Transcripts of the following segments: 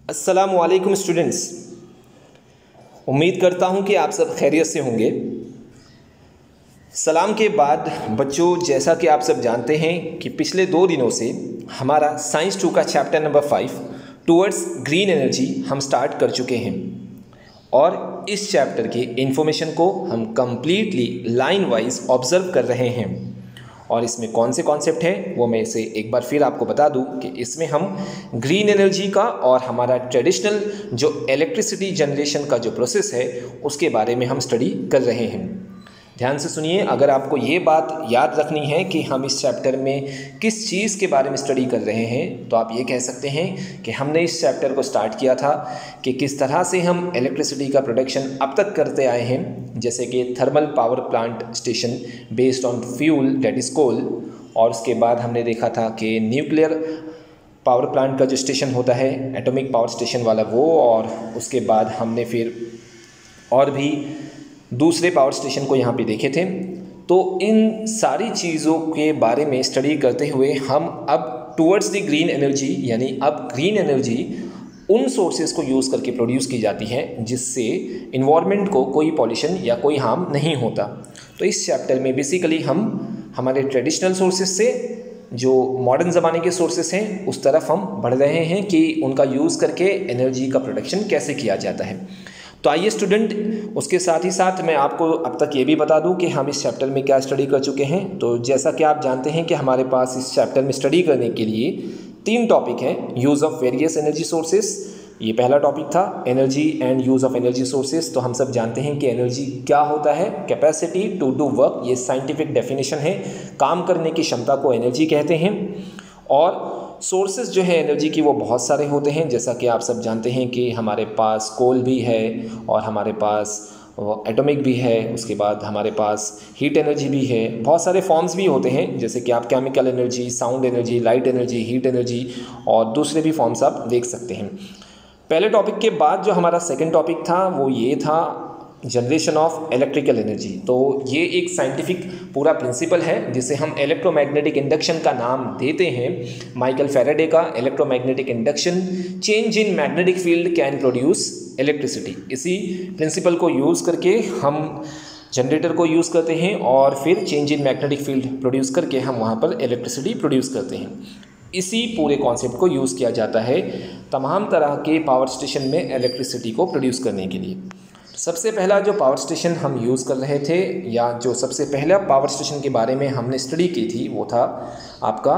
अस्सलामुअलैकुम स्टूडेंट्स। उम्मीद करता हूं कि आप सब खैरियत से होंगे। सलाम के बाद बच्चों, जैसा कि आप सब जानते हैं कि पिछले 2 दिनों से हमारा साइंस 2 का chapter number 5 towards green energy हम स्टार्ट कर चुके हैं और इस चैप्टर के इंफॉर्मेशन को हम कंप्लीटली लाइन वाइज ऑब्जर्व कर रहे हैं। और इसमें कौन से कॉन्सेप्ट हैं वो मैं इसे एक बार फिर आपको बता दूं कि इसमें हम ग्रीन एनर्जी का और हमारा ट्रेडिशनल जो इलेक्ट्रिसिटी जनरेशन का जो प्रोसेस है उसके बारे में हम स्टडी कर रहे हैं। ध्यान से सुनिए, अगर आपको ये बात याद रखनी है कि हम इस चैप्टर में किस चीज़ के बारे में स्टडी कर रहे हैं तो आप ये कह सकते हैं कि हमने इस चैप्टर को स्टार्ट किया था कि किस तरह से हम इलेक्ट्रिसिटी का प्रोडक्शन अब तक करते आए हैं, जैसे कि thermal power plant station based on fuel that is coal, और उसके बाद हमने देखा था कि न्यूक्लियर पावर प्लांट का जो स्टेशन होता है एटॉमिक पावर स्टेशन वाला वो, और उसके बाद हमने फिर और भी दूसरे पावर स्टेशन को यहाँ पे देखे थे। तो इन सारी चीज़ों के बारे में स्टडी करते हुए हम अब टूवर्ड्स द ग्रीन एनर्जी, यानी अब ग्रीन एनर्जी उन सोर्सेज को यूज़ करके प्रोड्यूस की जाती है जिससे इन्वायरमेंट को कोई पॉल्यूशन या कोई हार्म नहीं होता। तो इस चैप्टर में बेसिकली हम हमारे ट्रेडिशनल सोर्सेज से जो मॉडर्न ज़माने के सोर्सेज हैं उस तरफ हम बढ़ रहे हैं कि उनका यूज़ करके एनर्जी का प्रोडक्शन कैसे किया जाता है। तो आइए स्टूडेंट, उसके साथ ही साथ मैं आपको अब तक ये भी बता दूं कि हम इस चैप्टर में क्या स्टडी कर चुके हैं। तो जैसा कि आप जानते हैं कि हमारे पास इस चैप्टर में स्टडी करने के लिए 3 टॉपिक हैं। Use of various energy sources, ये पहला टॉपिक था। Energy and use of energy sources, तो हम सब जानते हैं कि एनर्जी क्या होता है। कैपेसिटी टू डू वर्क, ये साइंटिफिक डेफिनेशन है। काम करने की क्षमता को एनर्जी कहते हैं। और सोर्सेज जो है एनर्जी की वो बहुत सारे होते हैं, जैसा कि आप सब जानते हैं कि हमारे पास कोल भी है और हमारे पास एटॉमिक भी है, उसके बाद हमारे पास हीट एनर्जी भी है। बहुत सारे फॉर्म्स भी होते हैं, जैसे कि आप chemical energy, sound energy, light energy, heat energy और दूसरे भी फॉर्म्स आप देख सकते हैं। पहले टॉपिक के बाद जो हमारा सेकेंड टॉपिक था वो ये था जनरेशन ऑफ इलेक्ट्रिकल एनर्जी। तो ये एक साइंटिफिक पूरा प्रिंसिपल है जिसे हम इलेक्ट्रोमैग्नेटिक इंडक्शन का नाम देते हैं। माइकल फैराडे का electromagnetic induction, change in magnetic field can produce electricity. इसी प्रिंसिपल को यूज़ करके हम जनरेटर को यूज़ करते हैं और फिर change in magnetic field produce करके हम वहाँ पर इलेक्ट्रिसिटी प्रोड्यूस करते हैं। इसी पूरे कॉन्सेप्ट को यूज़ किया जाता है तमाम तरह के पावर स्टेशन में इलेक्ट्रिसिटी को प्रोड्यूस करने के लिए। सबसे पहला जो पावर स्टेशन हम यूज़ कर रहे थे, या जो सबसे पहला पावर स्टेशन के बारे में हमने स्टडी की थी, वो था आपका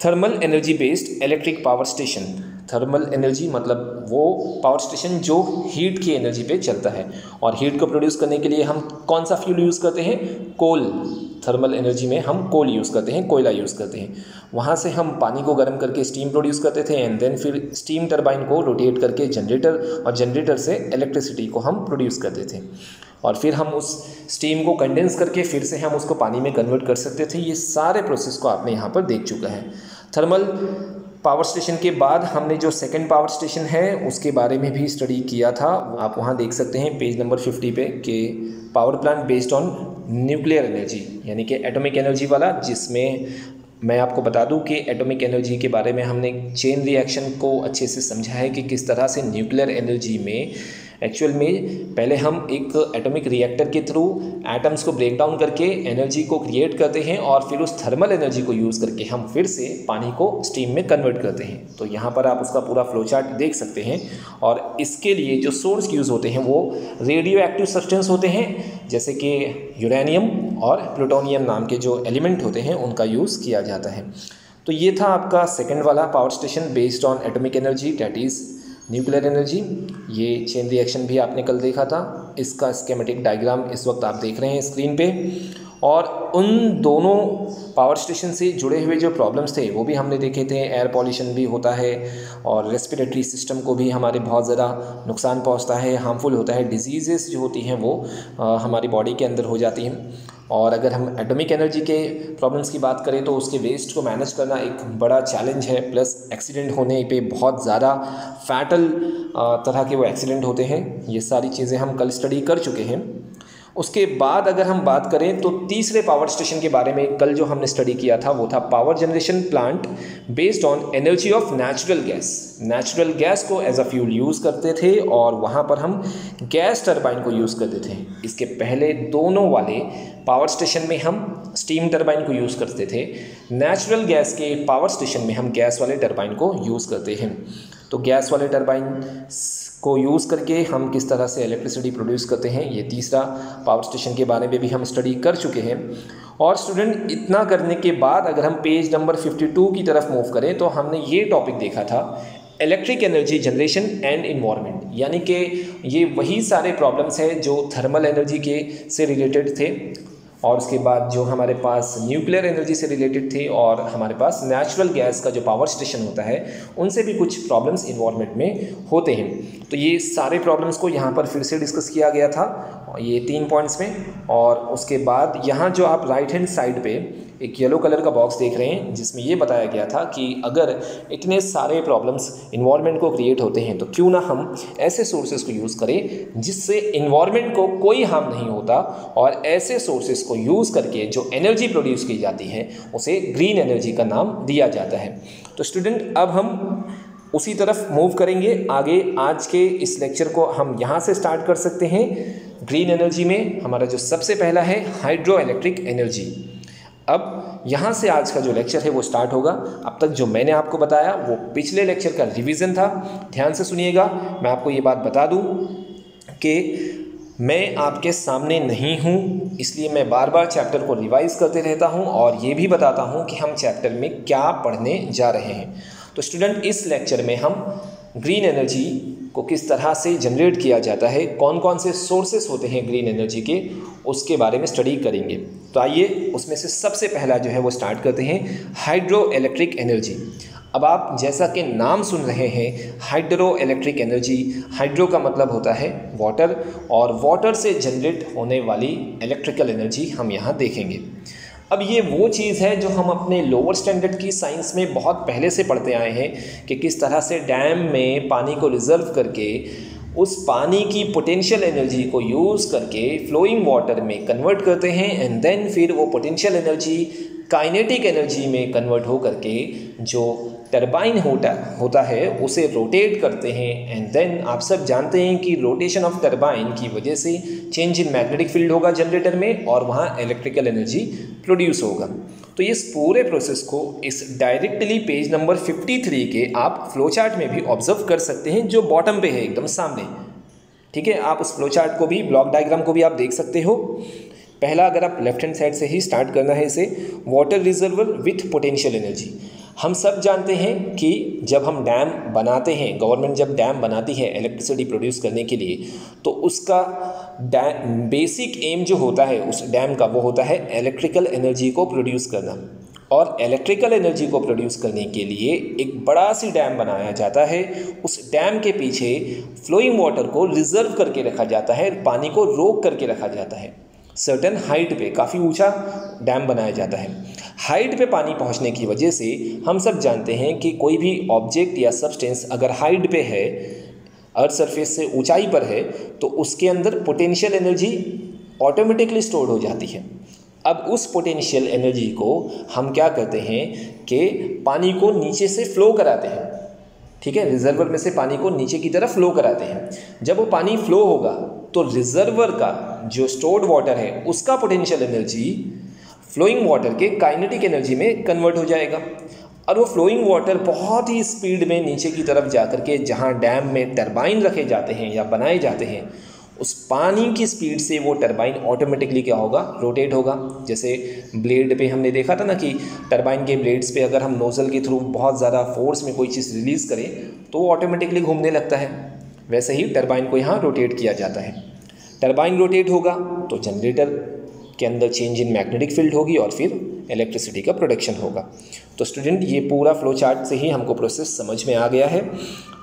thermal energy based electric power station. Thermal energy मतलब वो पावर स्टेशन जो हीट की एनर्जी पे चलता है, और हीट को प्रोड्यूस करने के लिए हम कौन सा फ्यूल यूज़ करते हैं? कोल। थर्मल एनर्जी में हम कोल यूज़ करते हैं, कोयला यूज़ करते हैं। वहाँ से हम पानी को गर्म करके स्टीम प्रोड्यूस करते थे एंड देन फिर स्टीम टरबाइन को रोटेट करके जनरेटर, और जनरेटर से इलेक्ट्रिसिटी को हम प्रोड्यूस करते थे, और फिर हम उस स्टीम को कंडेंस करके फिर से हम उसको पानी में कन्वर्ट कर सकते थे। ये सारे प्रोसेस को आपने यहाँ पर देख चुका है। थर्मल पावर स्टेशन के बाद हमने जो सेकंड पावर स्टेशन है उसके बारे में भी स्टडी किया था। आप वहाँ देख सकते हैं पेज नंबर 50 पे कि power plant based on nuclear energy, यानी कि एटॉमिक एनर्जी वाला, जिसमें मैं आपको बता दूं कि एटॉमिक एनर्जी के बारे में हमने चेन रिएक्शन को अच्छे से समझा है कि किस तरह से न्यूक्लियर एनर्जी में एक्चुअल में पहले हम एक एटॉमिक रिएक्टर के थ्रू एटम्स को ब्रेक डाउन करके एनर्जी को क्रिएट करते हैं, और फिर उस थर्मल एनर्जी को यूज़ करके हम फिर से पानी को स्टीम में कन्वर्ट करते हैं। तो यहाँ पर आप उसका पूरा फ्लो चार्ट देख सकते हैं। और इसके लिए जो सोर्स यूज़ होते हैं वो रेडियो एक्टिव सब्सटेंस होते हैं, जैसे कि यूरेनियम और प्लूटोनियम नाम के जो एलिमेंट होते हैं उनका यूज़ किया जाता है। तो ये था आपका सेकेंड वाला power station based on atomic energy, that is nuclear energy. ये चेन रिएक्शन भी आपने कल देखा था। इसका स्कीमेटिक डायग्राम इस वक्त आप देख रहे हैं स्क्रीन पे। और उन दोनों पावर स्टेशन से जुड़े हुए जो प्रॉब्लम्स थे वो भी हमने देखे थे। एयर पॉल्यूशन भी होता है और रेस्पिरेटरी सिस्टम को भी हमारे बहुत ज़्यादा नुकसान पहुंचता है, हार्मफुल होता है। डिजीज़ेस जो होती हैं वो हमारी बॉडी के अंदर हो जाती हैं। और अगर हम एटॉमिक एनर्जी के प्रॉब्लम्स की बात करें तो उसके वेस्ट को मैनेज करना एक बड़ा चैलेंज है, प्लस एक्सीडेंट होने पे बहुत ज़्यादा फैटल तरह के वो एक्सीडेंट होते हैं। ये सारी चीज़ें हम कल स्टडी कर चुके हैं। उसके बाद अगर हम बात करें तो तीसरे पावर स्टेशन के बारे में कल जो हमने स्टडी किया था वो था power generation plant based on energy of natural gas. Natural gas को एज अ फ्यूल यूज़ करते थे और वहाँ पर हम गैस टरबाइन को यूज़ करते थे। इसके पहले दोनों वाले पावर स्टेशन में हम स्टीम टरबाइन को यूज़ करते थे। नेचुरल गैस के पावर स्टेशन में हम गैस वाले टरबाइन को यूज़ करते हैं। तो गैस वाले टरबाइन को यूज़ करके हम किस तरह से इलेक्ट्रिसिटी प्रोड्यूस करते हैं, ये तीसरा पावर स्टेशन के बारे में भी हम स्टडी कर चुके हैं। और स्टूडेंट, इतना करने के बाद अगर हम पेज नंबर 52 की तरफ मूव करें तो हमने ये टॉपिक देखा था electric energy generation and environment, यानी कि ये वही सारे प्रॉब्लम्स हैं जो थर्मल एनर्जी के से रिलेटेड थे और उसके बाद जो हमारे पास न्यूक्लियर एनर्जी से रिलेटेड थे और हमारे पास नेचुरल गैस का जो पावर स्टेशन होता है उनसे भी कुछ प्रॉब्लम्स इन्वायरमेंट में होते हैं। तो ये सारे प्रॉब्लम्स को यहाँ पर फिर से डिस्कस किया गया था ये 3 पॉइंट्स में। और उसके बाद यहाँ जो आप राइट हैंड साइड पे एक येलो कलर का बॉक्स देख रहे हैं जिसमें ये बताया गया था कि अगर इतने सारे प्रॉब्लम्स इन्वायरमेंट को क्रिएट होते हैं तो क्यों ना हम ऐसे सोर्सेज को यूज़ करें जिससे इन्वायरमेंट को कोई हार्म नहीं होता, और ऐसे सोर्सेज को यूज़ करके जो एनर्जी प्रोड्यूस की जाती है उसे ग्रीन एनर्जी का नाम दिया जाता है। तो स्टूडेंट, अब हम उसी तरफ मूव करेंगे आगे। आज के इस लेक्चर को हम यहाँ से स्टार्ट कर सकते हैं। ग्रीन एनर्जी में हमारा जो सबसे पहला है हाइड्रो इलेक्ट्रिक एनर्जी। अब यहाँ से आज का जो लेक्चर है वो स्टार्ट होगा। अब तक जो मैंने आपको बताया वो पिछले लेक्चर का रिवीजन था। ध्यान से सुनिएगा, मैं आपको ये बात बता दूँ कि मैं आपके सामने नहीं हूँ, इसलिए मैं बार बार चैप्टर को रिवाइज़ करते रहता हूँ और ये भी बताता हूँ कि हम चैप्टर में क्या पढ़ने जा रहे हैं। तो स्टूडेंट, इस लेक्चर में हम ग्रीन एनर्जी को किस तरह से जनरेट किया जाता है, कौन कौन से सोर्सेस होते हैं ग्रीन एनर्जी के, उसके बारे में स्टडी करेंगे। तो आइए उसमें से सबसे पहला जो है वो स्टार्ट करते हैं हाइड्रो इलेक्ट्रिक एनर्जी। अब आप जैसा कि नाम सुन रहे हैं हाइड्रो इलेक्ट्रिक एनर्जी, हाइड्रो का मतलब होता है वाटर और वाटर से जनरेट होने वाली इलेक्ट्रिकल एनर्जी हम यहाँ देखेंगे। अब ये वो चीज़ है जो हम अपने लोअर स्टैंडर्ड की साइंस में बहुत पहले से पढ़ते आए हैं कि किस तरह से डैम में पानी को रिजर्व करके उस पानी की पोटेंशियल एनर्जी को यूज़ करके फ्लोइंग वाटर में कन्वर्ट करते हैं एंड देन फिर वो पोटेंशियल एनर्जी काइनेटिक एनर्जी में कन्वर्ट हो करके जो टरबाइन होता है उसे रोटेट करते हैं एंड देन आप सब जानते हैं कि रोटेशन ऑफ टरबाइन की वजह से चेंज इन मैग्नेटिक फील्ड होगा जनरेटर में और वहाँ इलेक्ट्रिकल एनर्जी प्रोड्यूस होगा। तो इस पूरे प्रोसेस को इस डायरेक्टली पेज नंबर 53 के आप फ्लो चार्ट में भी ऑब्जर्व कर सकते हैं जो बॉटम पे है एकदम सामने। ठीक है, आप उस फ्लो चार्ट को भी, ब्लॉक डायग्राम को भी आप देख सकते हो। पहला, अगर आप लेफ्ट हैंड साइड से ही स्टार्ट करना है इसे, water reservoir with potential energy. हम सब जानते हैं कि जब हम डैम बनाते हैं, गवर्नमेंट जब डैम बनाती है इलेक्ट्रिसिटी प्रोड्यूस करने के लिए, तो उसका बेसिक एम जो होता है उस डैम का वो होता है इलेक्ट्रिकल एनर्जी को प्रोड्यूस करना। और इलेक्ट्रिकल एनर्जी को प्रोड्यूस करने के लिए एक बड़ा सी डैम बनाया जाता है। उस डैम के पीछे फ्लोइंग वाटर को रिजर्व करके रखा जाता है, पानी को रोक करके रखा जाता है। सर्टेन हाइट पे, काफ़ी ऊंचा डैम बनाया जाता है। हाइट पे पानी पहुंचने की वजह से हम सब जानते हैं कि कोई भी ऑब्जेक्ट या सब्सटेंस अगर हाइट पे है, अर्थ सरफेस से ऊंचाई पर है, तो उसके अंदर पोटेंशियल एनर्जी ऑटोमेटिकली स्टोर हो जाती है। अब उस पोटेंशियल एनर्जी को हम क्या करते हैं कि पानी को नीचे से फ्लो कराते हैं। ठीक है, रिजर्वर में से पानी को नीचे की तरफ फ्लो कराते हैं। जब वो पानी फ्लो होगा तो रिजर्वर का जो स्टोर्ड वाटर है उसका पोटेंशियल एनर्जी फ्लोइंग वाटर के काइनेटिक एनर्जी में कन्वर्ट हो जाएगा और वो फ्लोइंग वाटर बहुत ही स्पीड में नीचे की तरफ जा कर के जहाँ डैम में टरबाइन रखे जाते हैं या बनाए जाते हैं, उस पानी की स्पीड से वो टरबाइन ऑटोमेटिकली क्या होगा, रोटेट होगा। जैसे ब्लेड पे हमने देखा था ना कि टरबाइन के ब्लेड्स पे अगर हम नोज़ल के थ्रू बहुत ज़्यादा फोर्स में कोई चीज़ रिलीज़ करें तो वो ऑटोमेटिकली घूमने लगता है। वैसे ही टरबाइन को यहाँ रोटेट किया जाता है। टरबाइन रोटेट होगा तो जनरेटर के अंदर चेंज इन मैग्नेटिक फील्ड होगी और फिर इलेक्ट्रिसिटी का प्रोडक्शन होगा। तो स्टूडेंट, ये पूरा फ्लो चार्ट से ही हमको प्रोसेस समझ में आ गया है।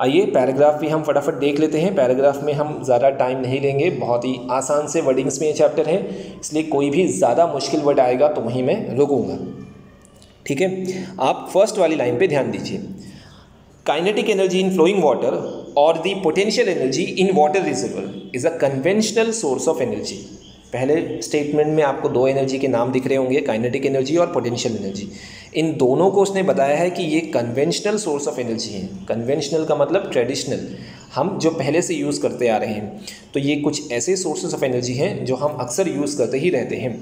आइए पैराग्राफ भी हम फटाफट देख लेते हैं। पैराग्राफ में हम ज़्यादा टाइम नहीं लेंगे, बहुत ही आसान से वर्डिंग्स में ये चैप्टर है, इसलिए कोई भी ज़्यादा मुश्किल वर्ड आएगा तो वहीं मैं रुकूंगा। ठीक है, आप फर्स्ट वाली लाइन पे ध्यान दीजिए। Kinetic energy in flowing water और the potential energy in water reservoir is a conventional source of energy. पहले स्टेटमेंट में आपको दो एनर्जी के नाम दिख रहे होंगे, काइनेटिक एनर्जी और पोटेंशियल एनर्जी। इन दोनों को उसने बताया है कि ये कन्वेंशनल सोर्स ऑफ एनर्जी हैं। कन्वेंशनल का मतलब ट्रेडिशनल, हम जो पहले से यूज़ करते आ रहे हैं। तो ये कुछ ऐसे सोर्सेज ऑफ एनर्जी हैं जो हम अक्सर यूज़ करते ही रहते हैं।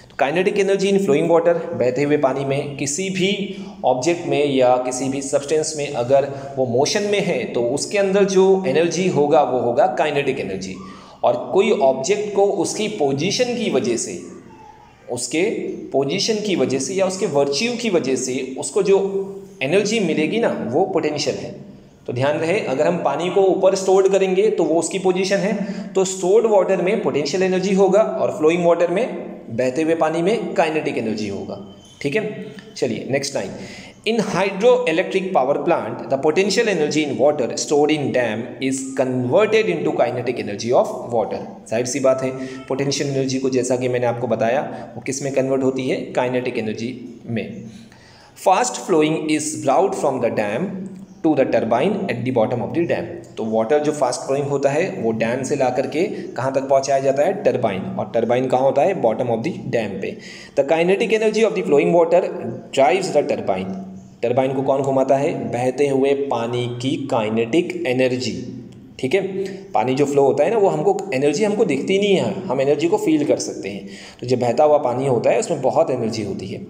तो kinetic energy in flowing water, बहते हुए पानी में, किसी भी ऑब्जेक्ट में या किसी भी सब्सटेंस में अगर वो मोशन में है तो उसके अंदर जो एनर्जी होगा वो होगा काइनेटिक एनर्जी। और कोई ऑब्जेक्ट को उसकी पोजीशन की वजह से, उसके पोजीशन की वजह से या उसके वर्च्यू की वजह से उसको जो एनर्जी मिलेगी ना वो पोटेंशियल है। तो ध्यान रहे, अगर हम पानी को ऊपर स्टोर्ड करेंगे तो वो उसकी पोजीशन है, तो स्टोर्ड वाटर में पोटेंशियल एनर्जी होगा और फ्लोइंग वाटर में, बहते हुए पानी में, काइनेटिक एनर्जी होगा। ठीक है, चलिए next line. In hydroelectric power plant, the potential energy in water stored in dam is converted into kinetic energy of water। जाहिर सी बात है, पोटेंशियल एनर्जी को जैसा कि मैंने आपको बताया वो किस में कन्वर्ट होती है, काइनेटिक एनर्जी में। Fast flowing is brought from the dam to the turbine at the bottom of the dam. तो वाटर जो फास्ट फ्लोइंग होता है वो डैम से ला करके कहाँ तक पहुँचाया जाता है, टर्बाइन, और टर्बाइन कहाँ होता है, बॉटम ऑफ द डैम पे। The kinetic energy of the flowing water drives the turbine. Turbine को कौन घुमाता है, बहते हुए पानी की काइनेटिक एनर्जी। ठीक है, पानी जो फ्लो होता है ना वो हमको एनर्जी हमको दिखती नहीं है, हम एनर्जी को फील कर सकते हैं। तो जो बहता हुआ पानी होता है उसमें बहुत एनर्जी होती है।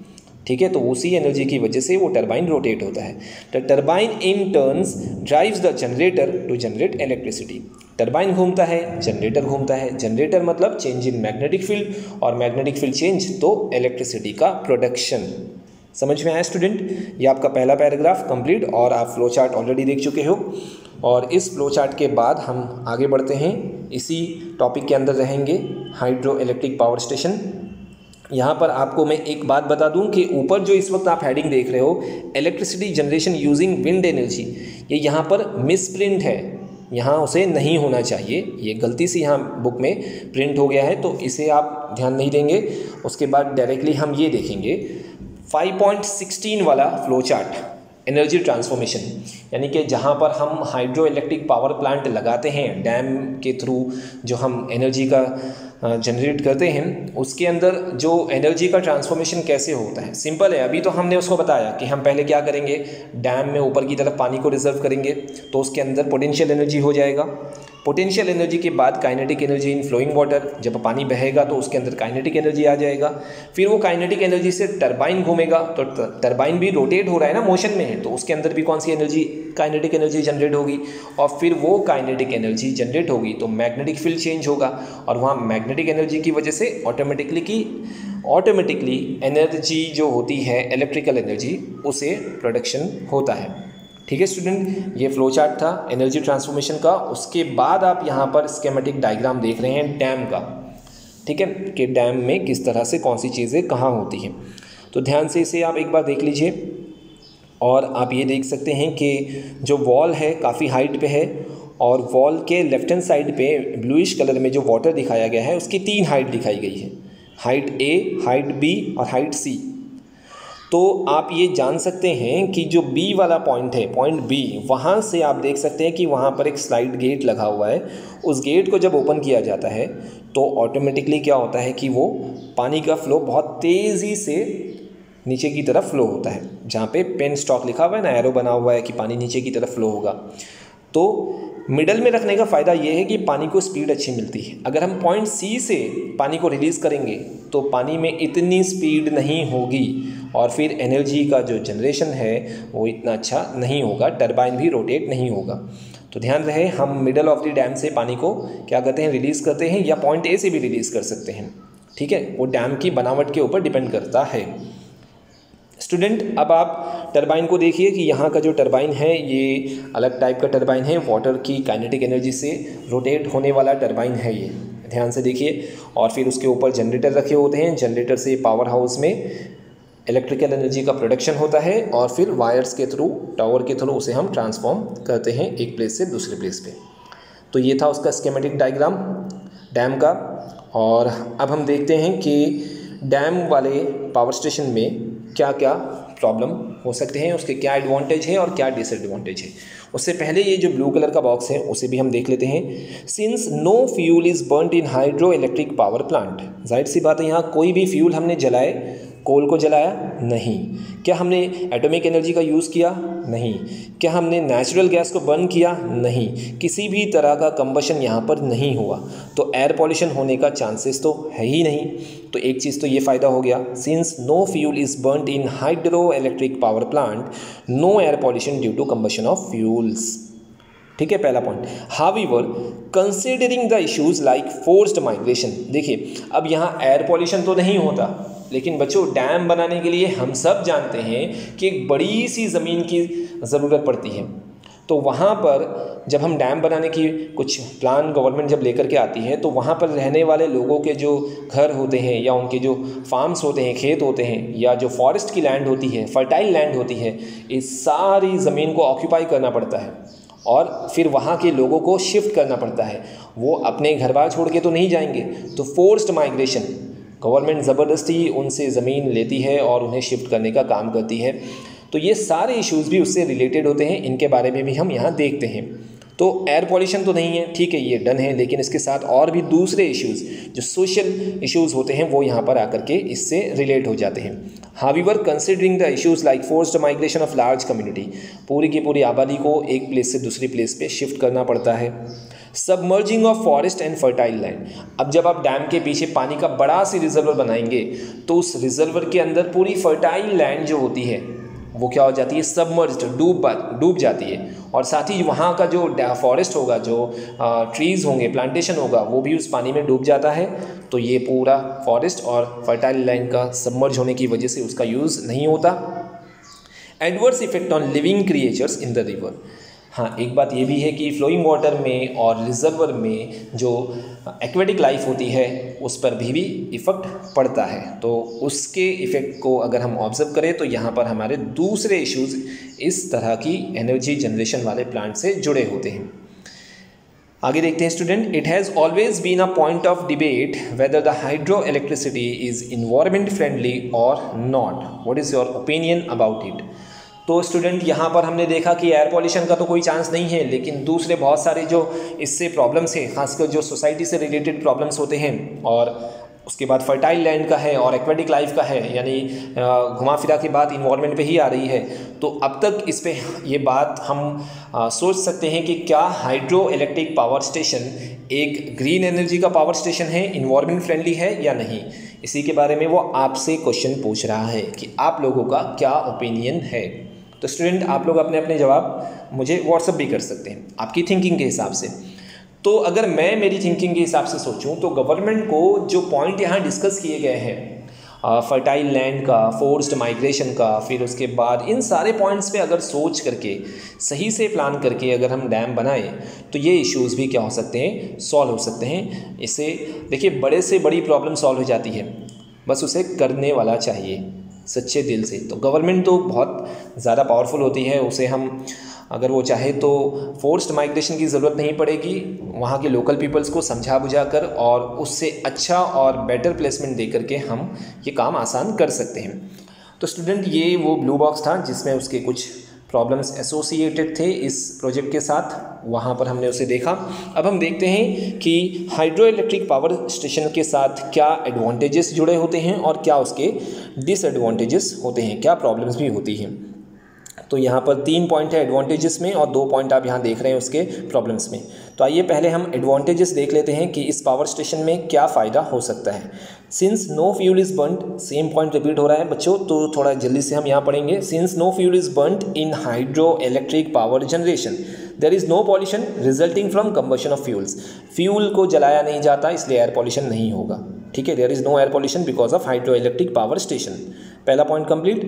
ठीक है, तो उसी एनर्जी की वजह से वो टर्बाइन रोटेट होता है। The turbine in turns drives the generator to generate electricity. Turbine घूमता है, जनरेटर घूमता है। जनरेटर मतलब चेंज इन मैग्नेटिक फील्ड, और मैग्नेटिक फील्ड चेंज तो इलेक्ट्रिसिटी का प्रोडक्शन। समझ में आया स्टूडेंट? ये आपका पहला पैराग्राफ कंप्लीट, और आप फ्लो चार्ट ऑलरेडी देख चुके हो। और इस फ्लो चार्ट के बाद हम आगे बढ़ते हैं, इसी टॉपिक के अंदर रहेंगे, हाइड्रो इलेक्ट्रिक पावर स्टेशन। यहाँ पर आपको मैं एक बात बता दूं कि ऊपर जो इस वक्त आप हेडिंग देख रहे हो, electricity generation using wind energy, ये यहाँ पर मिसप्रिंट है, यहाँ उसे नहीं होना चाहिए, ये गलती से यहाँ बुक में प्रिंट हो गया है, तो इसे आप ध्यान नहीं देंगे। उसके बाद डायरेक्टली हम ये देखेंगे 5.16 वाला फ्लो चार्ट, एनर्जी ट्रांसफॉर्मेशन, यानी कि जहाँ पर हम हाइड्रो इलेक्ट्रिक पावर प्लांट लगाते हैं, डैम के थ्रू जो हम एनर्जी का जनरेट करते हैं, उसके अंदर जो एनर्जी का ट्रांसफॉर्मेशन कैसे होता है। सिंपल है, अभी तो हमने उसको बताया कि हम पहले क्या करेंगे, डैम में ऊपर की तरफ पानी को रिजर्व करेंगे तो उसके अंदर पोटेंशियल एनर्जी हो जाएगा। पोटेंशियल एनर्जी के बाद kinetic energy in flowing water, जब पानी बहेगा तो उसके अंदर काइनेटिक एनर्जी आ जाएगा। फिर वो काइनेटिक एनर्जी से टरबाइन घूमेगा, तो टरबाइन भी रोटेट हो रहा है ना, मोशन में है, तो उसके अंदर भी कौन सी एनर्जी, काइनेटिक एनर्जी जनरेट होगी। और फिर वो काइनेटिक एनर्जी जनरेट होगी तो मैग्नेटिक फील्ड चेंज होगा, और वहाँ मैग्नेटिक एनर्जी की वजह से ऑटोमेटिकली एनर्जी जो होती है, इलेक्ट्रिकल एनर्जी, उसे प्रोडक्शन होता है। ठीक है स्टूडेंट, ये फ्लो चार्ट था एनर्जी ट्रांसफॉर्मेशन का। उसके बाद आप यहाँ पर स्कीमेटिक डायग्राम देख रहे हैं डैम का। ठीक है, कि डैम में किस तरह से कौन सी चीज़ें कहाँ होती हैं, तो ध्यान से इसे आप एक बार देख लीजिए। और आप ये देख सकते हैं कि जो वॉल है काफ़ी हाइट पे है, और वॉल के लेफ्ट हैंड साइड पे ब्लूइश कलर में जो वाटर दिखाया गया है उसकी 3 हाइट दिखाई गई है, हाइट ए, हाइट बी और हाइट सी। तो आप ये जान सकते हैं कि जो बी वाला पॉइंट है, पॉइंट बी, वहाँ से आप देख सकते हैं कि वहाँ पर एक स्लाइड गेट लगा हुआ है। उस गेट को जब ओपन किया जाता है तो ऑटोमेटिकली क्या होता है कि वो पानी का फ्लो बहुत तेज़ी से नीचे की तरफ फ्लो होता है। जहाँ पे पेन स्टॉक लिखा हुआ है ना, एरो बना हुआ है कि पानी नीचे की तरफ फ्लो होगा। तो मिडल में रखने का फ़ायदा ये है कि पानी को स्पीड अच्छी मिलती है। अगर हम पॉइंट सी से पानी को रिलीज़ करेंगे तो पानी में इतनी स्पीड नहीं होगी, और फिर एनर्जी का जो जनरेशन है वो इतना अच्छा नहीं होगा, टरबाइन भी रोटेट नहीं होगा। तो ध्यान रहे, हम मिडल ऑफ द डैम से पानी को क्या करते हैं, रिलीज़ करते हैं, या पॉइंट ए से भी रिलीज़ कर सकते हैं। ठीक है, वो डैम की बनावट के ऊपर डिपेंड करता है। स्टूडेंट, अब आप टरबाइन को देखिए कि यहाँ का जो टरबाइन है ये अलग टाइप का टरबाइन है, वाटर की काइनेटिक एनर्जी से रोटेट होने वाला टरबाइन है ये, ध्यान से देखिए। और फिर उसके ऊपर जनरेटर रखे होते हैं, जनरेटर से पावर हाउस में इलेक्ट्रिकल एनर्जी का प्रोडक्शन होता है, और फिर वायर्स के थ्रू, टावर के थ्रू उसे हम ट्रांसफॉर्म करते हैं एक प्लेस से दूसरे प्लेस पे। तो ये था उसका स्कीमेटिक डायग्राम डैम का। और अब हम देखते हैं कि डैम वाले पावर स्टेशन में क्या क्या प्रॉब्लम हो सकते हैं, उसके क्या एडवांटेज है और क्या डिसएडवांटेज है। उससे पहले ये जो ब्लू कलर का बॉक्स है उसे भी हम देख लेते हैं। Since no fuel is burned in hydro electric power plant, जाहिर सी बात है यहाँ कोई भी फ्यूल हमने जलाए, कोल को जलाया नहीं। क्या हमने एटॉमिक एनर्जी का यूज़ किया? नहीं। क्या हमने नेचुरल गैस को बर्न किया? नहीं। किसी भी तरह का कंबशन यहाँ पर नहीं हुआ, तो एयर पॉल्यूशन होने का चांसेस तो है ही नहीं। तो एक चीज़ तो ये फ़ायदा हो गया, since no fuel is burned in hydro electric power plant, no air pollution due to combustion of fuels. ठीक है, पहला point. However considering the issues like forced migration, देखिए अब यहाँ एयर पॉल्यूशन तो नहीं होता, लेकिन बच्चों डैम बनाने के लिए हम सब जानते हैं कि एक बड़ी सी ज़मीन की ज़रूरत पड़ती है। तो वहाँ पर जब हम डैम बनाने की कुछ प्लान गवर्नमेंट जब लेकर के आती है, तो वहाँ पर रहने वाले लोगों के जो घर होते हैं या उनके जो फार्म्स होते हैं, खेत होते हैं, या जो फॉरेस्ट की लैंड होती है, फर्टाइल लैंड होती है, इस सारी ज़मीन को ऑक्यूपाई करना पड़ता है और फिर वहाँ के लोगों को शिफ्ट करना पड़ता है। वो अपने घर बार छोड़ के तो नहीं जाएंगे, तो फोर्स्ड माइग्रेशन, गवर्नमेंट ज़बरदस्ती उनसे ज़मीन लेती है और उन्हें शिफ्ट करने का काम करती है। तो ये सारे इश्यूज़ भी उससे रिलेटेड होते हैं, इनके बारे में भी हम यहाँ देखते हैं। तो एयर पॉल्यूशन तो नहीं है, ठीक है, ये डन है, लेकिन इसके साथ और भी दूसरे इश्यूज़ जो सोशल इश्यूज़ होते हैं वो यहाँ पर आकर के इससे रिलेट हो जाते हैं। However considering the issues like forced migration of large community, पूरी की पूरी आबादी को एक प्लेस से दूसरी प्लेस पे शिफ्ट करना पड़ता है। Submerging of forest and fertile land, अब जब आप डैम के पीछे पानी का बड़ा सी रिजर्वर बनाएंगे तो उस रिजर्वर के अंदर पूरी फर्टाइल लैंड जो होती है वो क्या हो जाती है? सबमर्ज्ड, डूब जाती है। और साथ ही वहाँ का जो फॉरेस्ट होगा, जो ट्रीज़ होंगे, प्लांटेशन होगा, वो भी उस पानी में डूब जाता है। तो ये पूरा फॉरेस्ट और फर्टाइल लैंड का सबमर्ज होने की वजह से उसका यूज़ नहीं होता। Adverse effect on living creatures in the river, हाँ एक बात ये भी है कि फ्लोइंग वाटर में और रिजर्वर में जो एक्वेटिक लाइफ होती है उस पर भी इफ़ेक्ट पड़ता है। तो उसके इफ़ेक्ट को अगर हम ऑब्जर्व करें तो यहाँ पर हमारे दूसरे इश्यूज़ इस तरह की एनर्जी जनरेशन वाले प्लांट से जुड़े होते हैं। आगे देखते हैं student, it has always been a point of debate whether the hydro electricity is environment friendly और not, what is your opinion about it. तो स्टूडेंट यहाँ पर हमने देखा कि एयर पॉल्यूशन का तो कोई चांस नहीं है, लेकिन दूसरे बहुत सारे जो इससे प्रॉब्लम्स हैं, खासकर जो सोसाइटी से रिलेटेड प्रॉब्लम्स होते हैं, और उसके बाद फर्टाइल लैंड का है और एक्वेटिक लाइफ का है, यानी घुमा फिरा की बात इन्वायरमेंट पे ही आ रही है। तो अब तक इस पे ये बात हम सोच सकते हैं कि क्या हाइड्रो इलेक्ट्रिक पावर स्टेशन एक ग्रीन एनर्जी का पावर स्टेशन है, इन्वायरमेंट फ्रेंडली है या नहीं। इसी के बारे में वो आपसे क्वेश्चन पूछ रहा है कि आप लोगों का क्या ओपिनियन है। तो स्टूडेंट आप लोग अपने अपने जवाब मुझे व्हाट्सअप भी कर सकते हैं आपकी थिंकिंग के हिसाब से। तो अगर मैं मेरी थिंकिंग के हिसाब से सोचूं तो गवर्नमेंट को जो पॉइंट यहाँ डिस्कस किए गए हैं, फर्टाइल लैंड का, फोर्स्ड माइग्रेशन का, फिर उसके बाद इन सारे पॉइंट्स पे अगर सोच करके सही से प्लान करके अगर हम डैम बनाएं तो ये इश्यूज़ भी क्या हो सकते हैं? सॉल्व हो सकते हैं। इससे देखिए बड़े से बड़ी प्रॉब्लम सॉल्व हो जाती है, बस उसे करने वाला चाहिए सच्चे दिल से। तो गवर्नमेंट तो बहुत ज़्यादा पावरफुल होती है, उसे हम अगर वो चाहे तो फोर्स्ड माइग्रेशन की ज़रूरत नहीं पड़ेगी, वहाँ के लोकल पीपल्स को समझा बुझा कर और उससे अच्छा और बेटर प्लेसमेंट दे करके हम ये काम आसान कर सकते हैं। तो स्टूडेंट ये वो ब्लू बॉक्स था जिसमें उसके कुछ प्रॉब्लम्स एसोसिएटेड थे इस प्रोजेक्ट के साथ, वहाँ पर हमने उसे देखा। अब हम देखते हैं कि हाइड्रो इलेक्ट्रिक पावर स्टेशन के साथ क्या एडवांटेजेस जुड़े होते हैं और क्या उसके डिसएडवांटेजेस होते हैं, क्या प्रॉब्लम्स भी होती हैं। तो यहाँ पर 3 पॉइंट है एडवांटेजेस में और 2 पॉइंट आप यहाँ देख रहे हैं उसके प्रॉब्लम्स में। तो आइए पहले हम एडवांटेजेस देख लेते हैं कि इस पावर स्टेशन में क्या फ़ायदा हो सकता है। Since no fuel is burned, same point repeat हो रहा है बच्चों, तो थोड़ा जल्दी से हम यहाँ पढ़ेंगे। Since no fuel is burned in hydro electric power generation there is no pollution resulting from combustion of fuels, fuel को जलाया नहीं जाता इसलिए एयर पॉल्यूशन नहीं होगा। ठीक है, there is no air pollution because of hydro electric power station. पहला point complete.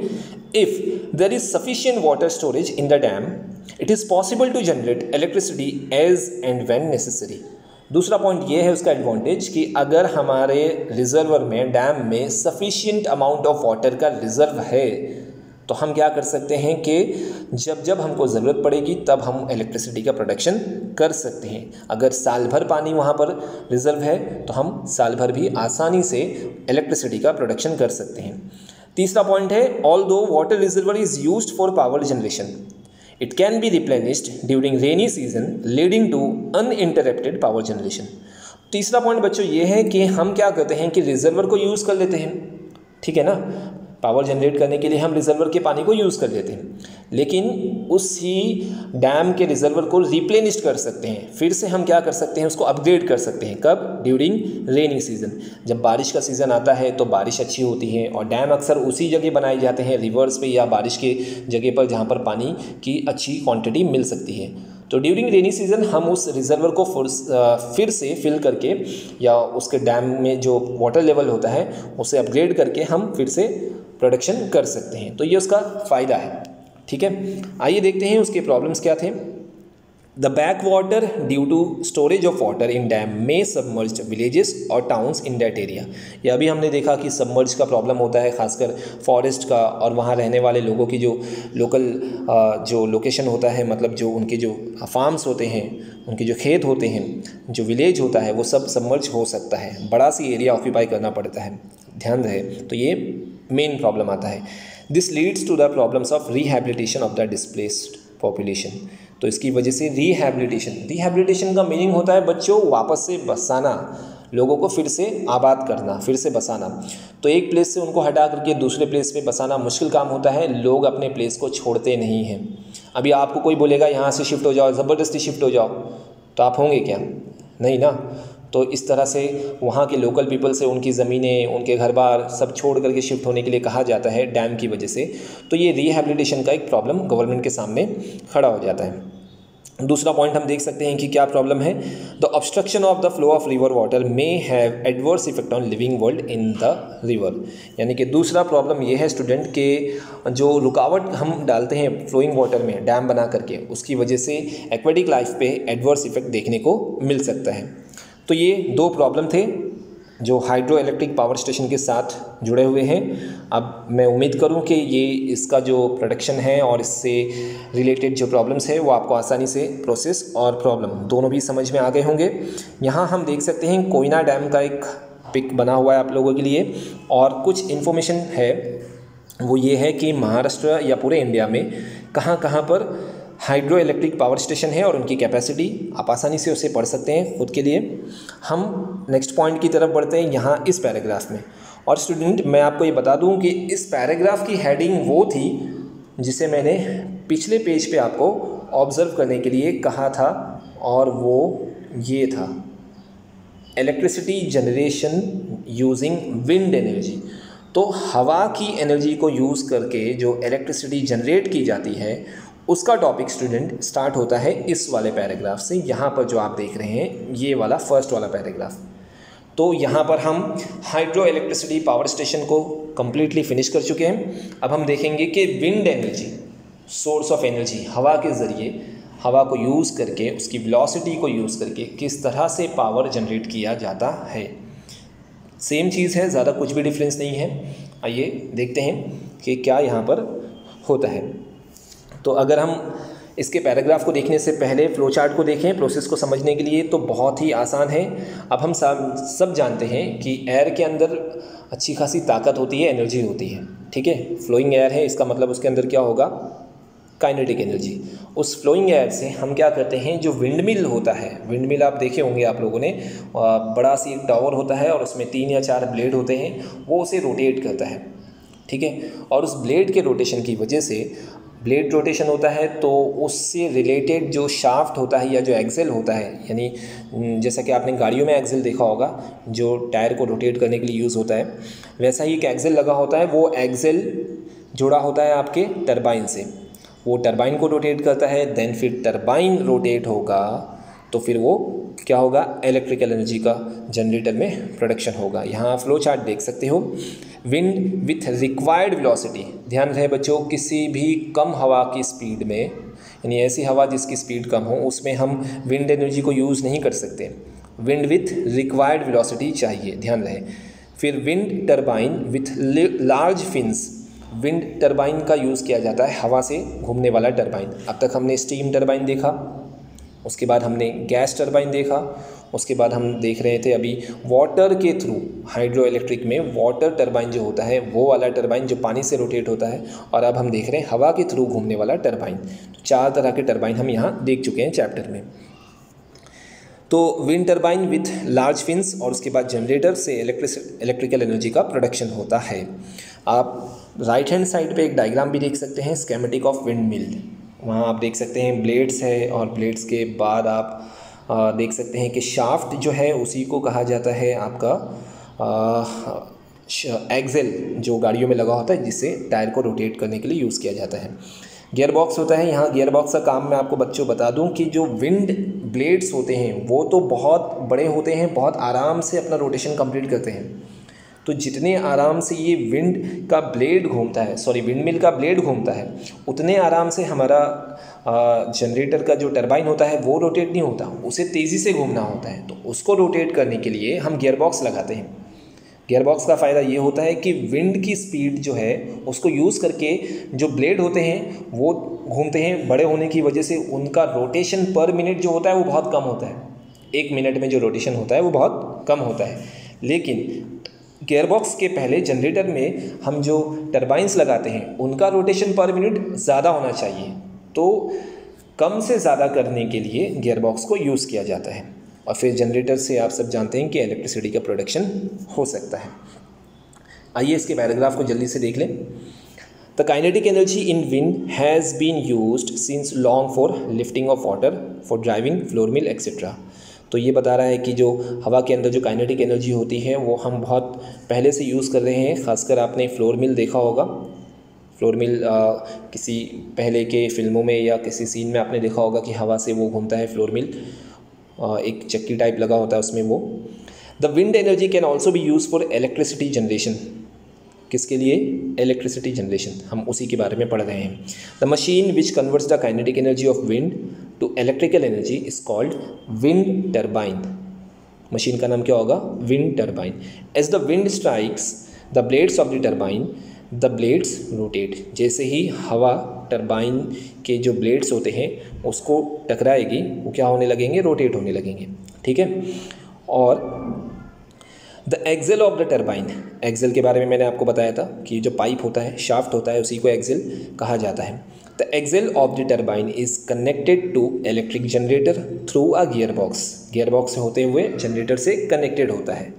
If there is sufficient water storage in the dam it is possible to generate electricity as and when necessary. दूसरा point ये है उसका advantage कि अगर हमारे reservoir में, dam में सफिशिएंट अमाउंट ऑफ वाटर का रिजर्व है तो हम क्या कर सकते हैं कि जब जब हमको ज़रूरत पड़ेगी तब हम इलेक्ट्रिसिटी का प्रोडक्शन कर सकते हैं। अगर साल भर पानी वहाँ पर रिजर्व है तो हम साल भर भी आसानी से इलेक्ट्रिसिटी का प्रोडक्शन कर सकते हैं। तीसरा पॉइंट है although water reservoir is used for power generation, it can be replenished during rainy season leading to uninterrupted power generation. तीसरा पॉइंट बच्चों ये है कि हम क्या करते हैं कि रिजर्वर को यूज़ कर लेते हैं, ठीक है ना, पावर जनरेट करने के लिए हम रिजर्वर के पानी को यूज़ कर लेते हैं, लेकिन उसी डैम के रिजर्वर को रिप्लेनिश कर सकते हैं, फिर से हम क्या कर सकते हैं उसको अपग्रेड कर सकते हैं। कब? ड्यूरिंग रेनी सीजन, जब बारिश का सीज़न आता है तो बारिश अच्छी होती है और डैम अक्सर उसी जगह बनाए जाते हैं रिवर्स पे या बारिश के जगह पर जहाँ पर पानी की अच्छी क्वांटिटी मिल सकती है। तो ड्यूरिंग रेनी सीजन हम उस रिजर्वर को फिर से फिल करके या उसके डैम में जो वाटर लेवल होता है उसे अपग्रेड करके हम फिर से प्रोडक्शन कर सकते हैं। तो ये उसका फ़ायदा है, ठीक है। आइए देखते हैं उसके प्रॉब्लम्स क्या थे। The back water due to storage of water in dam में सबमर्ज्ड विलेजेस और टाउन्स इन दैट एरिया। या अभी हमने देखा कि सबमर्ज का प्रॉब्लम होता है खासकर फॉरेस्ट का, और वहाँ रहने वाले लोगों की जो लोकल जो लोकेशन होता है, मतलब जो उनके जो फार्म्स होते हैं, उनके जो खेत होते हैं, जो विलेज होता है, वो सब सबमर्ज हो सकता है, बड़ा सी एरिया ऑक्यूपाई करना पड़ता है, ध्यान रहे। तो ये मेन प्रॉब्लम आता है। This leads to the problems of rehabilitation of the displaced population. तो इसकी वजह से रिहैबिलिटेशन का मीनिंग होता है बच्चों वापस से बसाना, लोगों को फिर से आबाद करना, फिर से बसाना। तो एक प्लेस से उनको हटा करके दूसरे प्लेस पे बसाना मुश्किल काम होता है, लोग अपने प्लेस को छोड़ते नहीं हैं। अभी आपको कोई बोलेगा यहाँ से शिफ्ट हो जाओ, ज़बरदस्ती शिफ्ट हो जाओ, तो आप होंगे क्या? नहीं ना। तो इस तरह से वहाँ के लोकल पीपल से उनकी ज़मीनें, उनके घर बार सब छोड़ करके शिफ्ट होने के लिए कहा जाता है डैम की वजह से। तो ये रिहैबिलिटेशन का एक प्रॉब्लम गवर्नमेंट के सामने खड़ा हो जाता है। दूसरा पॉइंट हम देख सकते हैं कि क्या प्रॉब्लम है। The obstruction of the flow of river water may have adverse effect on living world in the river. यानी कि दूसरा प्रॉब्लम ये है स्टूडेंट के जो रुकावट हम डालते हैं फ्लोइंग वाटर में डैम बना करके, उसकी वजह से एक्वेटिक लाइफ पे एडवर्स इफेक्ट देखने को मिल सकता है। तो ये दो प्रॉब्लम थे जो हाइड्रो इलेक्ट्रिक पावर स्टेशन के साथ जुड़े हुए हैं। अब मैं उम्मीद करूं कि ये इसका जो प्रोडक्शन है और इससे रिलेटेड जो प्रॉब्लम्स है वो आपको आसानी से प्रोसेस और प्रॉब्लम दोनों भी समझ में आ गए होंगे। यहाँ हम देख सकते हैं कोयना डैम का एक पिक बना हुआ है आप लोगों के लिए, और कुछ इन्फॉर्मेशन है वो ये है कि महाराष्ट्र या पूरे इंडिया में कहाँ कहाँ पर हाइड्रो इलेक्ट्रिक पावर स्टेशन है और उनकी कैपेसिटी आप आसानी से उसे पढ़ सकते हैं खुद के लिए। हम नेक्स्ट पॉइंट की तरफ बढ़ते हैं यहाँ इस पैराग्राफ में। और स्टूडेंट मैं आपको ये बता दूँ कि इस पैराग्राफ की हेडिंग वो थी जिसे मैंने पिछले पेज पे आपको ऑब्ज़र्व करने के लिए कहा था, और वो ये था electricity generation using wind energy. तो हवा की एनर्जी को यूज़ करके जो इलेक्ट्रिसिटी जनरेट की जाती है उसका टॉपिक स्टूडेंट स्टार्ट होता है इस वाले पैराग्राफ से। यहाँ पर जो आप देख रहे हैं ये वाला फर्स्ट वाला पैराग्राफ। तो यहाँ पर हम हाइड्रो इलेक्ट्रिसिटी पावर स्टेशन को कम्प्लीटली फिनिश कर चुके हैं। अब हम देखेंगे कि wind energy, source of energy, हवा के ज़रिए, हवा को यूज़ करके, उसकी वेलोसिटी को यूज़ करके किस तरह से पावर जनरेट किया जाता है। सेम चीज़ है, ज़्यादा कुछ भी डिफरेंस नहीं है। आइए देखते हैं कि क्या यहाँ पर होता है। तो अगर हम इसके पैराग्राफ को देखने से पहले फ्लो चार्ट को देखें प्रोसेस को समझने के लिए, तो बहुत ही आसान है। अब हम सब जानते हैं कि एयर के अंदर अच्छी खासी ताकत होती है, एनर्जी होती है, ठीक है। फ्लोइंग एयर है, इसका मतलब उसके अंदर क्या होगा? Kinetic energy. उस फ्लोइंग एयर से हम क्या करते हैं, जो विंड मिल होता है, विंड मिल आप देखे होंगे आप लोगों ने, बड़ा सी एक टावर होता है और उसमें 3 या 4 ब्लेड होते हैं, वो उसे रोटेट करता है, ठीक है। और उस ब्लेड के रोटेशन की वजह से, ब्लेड रोटेशन होता है तो उससे रिलेटेड जो शाफ्ट होता है या जो एक्सेल होता है, यानी जैसा कि आपने गाड़ियों में एक्सेल देखा होगा जो टायर को रोटेट करने के लिए यूज़ होता है, वैसा ही एक एक्सेल लगा होता है। वो एक्सेल जुड़ा होता है आपके टरबाइन से, वो टरबाइन को रोटेट करता है। देन फिर टरबाइन रोटेट होगा तो फिर वो क्या होगा, इलेक्ट्रिकल एनर्जी का जनरेटर में प्रोडक्शन होगा। यहाँ फ्लो चार्ट देख सकते हो। विंड विथ रिक्वायर्ड वेलोसिटी, ध्यान रहे बच्चों, किसी भी कम हवा की स्पीड में, यानी ऐसी हवा जिसकी स्पीड कम हो, उसमें हम विंड एनर्जी को यूज़ नहीं कर सकते। विंड विथ रिक्वायर्ड वेलोसिटी चाहिए, ध्यान रहे। फिर wind turbine with large fins, wind turbine का यूज़ किया जाता है, हवा से घूमने वाला टरबाइन। अब तक हमने स्टीम टरबाइन देखा, उसके बाद हमने गैस टरबाइन देखा, उसके बाद हम देख रहे थे अभी वाटर के थ्रू, हाइड्रो इलेक्ट्रिक में वाटर टरबाइन जो होता है वो वाला टरबाइन जो पानी से रोटेट होता है, और अब हम देख रहे हैं हवा के थ्रू घूमने वाला टरबाइन। तो 4 तरह के टरबाइन हम यहाँ देख चुके हैं चैप्टर में। तो wind turbine with large fins और उसके बाद जनरेटर से इलेक्ट्रिकल एनर्जी का प्रोडक्शन होता है। आप राइट हैंड साइड पे एक डायग्राम भी देख सकते हैं, स्कीमेटिक ऑफ विंड मिल। वहाँ आप देख सकते हैं ब्लेड्स है, और ब्लेड्स के बाद आप देख सकते हैं कि शाफ्ट जो है उसी को कहा जाता है आपका एक्सेल, जो गाड़ियों में लगा होता है जिससे टायर को रोटेट करने के लिए यूज़ किया जाता है। गियर बॉक्स होता है। यहाँ गियर बॉक्स का काम मैं आपको बच्चों बता दूं कि जो विंड ब्लेड्स होते हैं वो तो बहुत बड़े होते हैं, बहुत आराम से अपना रोटेशन कंप्लीट करते हैं। तो जितने आराम से ये विंड का ब्लेड घूमता है, सॉरी विंड मिल का ब्लेड घूमता है, उतने आराम से हमारा जनरेटर का जो टरबाइन होता है वो रोटेट नहीं होता, उसे तेज़ी से घूमना होता है। तो उसको रोटेट करने के लिए हम गियर बॉक्स लगाते हैं। गियर बॉक्स का फ़ायदा ये होता है कि विंड की स्पीड जो है उसको यूज़ करके जो ब्लेड होते हैं वो घूमते हैं। बड़े होने की वजह से उनका रोटेशन पर मिनट जो होता है वो बहुत कम होता है। 1 मिनट में जो रोटेशन होता है वो बहुत कम होता है। लेकिन गियर बॉक्स के पहले जनरेटर में हम जो टरबाइंस लगाते हैं उनका रोटेशन पर मिनट ज़्यादा होना चाहिए, तो कम से ज़्यादा करने के लिए गियर बॉक्स को यूज़ किया जाता है। और फिर जनरेटर से आप सब जानते हैं कि इलेक्ट्रिसिटी का प्रोडक्शन हो सकता है। आइए इसके पैराग्राफ को जल्दी से देख लें। The kinetic energy in wind has been used since long for lifting of water, for driving flour mill etcetera. तो ये बता रहा है कि जो हवा के अंदर जो काइनेटिक एनर्जी होती है वो हम बहुत पहले से यूज़ कर रहे हैं। ख़ासकर आपने फ्लोर मिल देखा होगा। फ्लोर मिल किसी पहले के फिल्मों में या किसी सीन में आपने देखा होगा कि हवा से वो घूमता है फ्लोर मिल, एक चक्की टाइप लगा होता है उसमें वो। The wind energy can also be use for electricity generation. किसके लिए? इलेक्ट्रिसिटी जनरेशन, हम उसी के बारे में पढ़ रहे हैं। The machine which converts the kinetic energy of wind to electrical energy is called wind turbine. Machine का नाम क्या होगा? Wind turbine. As the wind strikes the blades of the turbine the blades rotate. जैसे ही हवा turbine के जो blades होते हैं उसको टकराएगी वो क्या होने लगेंगे? रोटेट होने लगेंगे। ठीक है। और the axle of the turbine, axle के बारे में मैंने आपको बताया था कि जो पाइप होता है, शाफ्ट होता है, उसी को एक्सेल कहा जाता है। The axle of the turbine is connected to electric generator through a gear box. Gear box से होते हुए जनरेटर से कनेक्टेड होता है।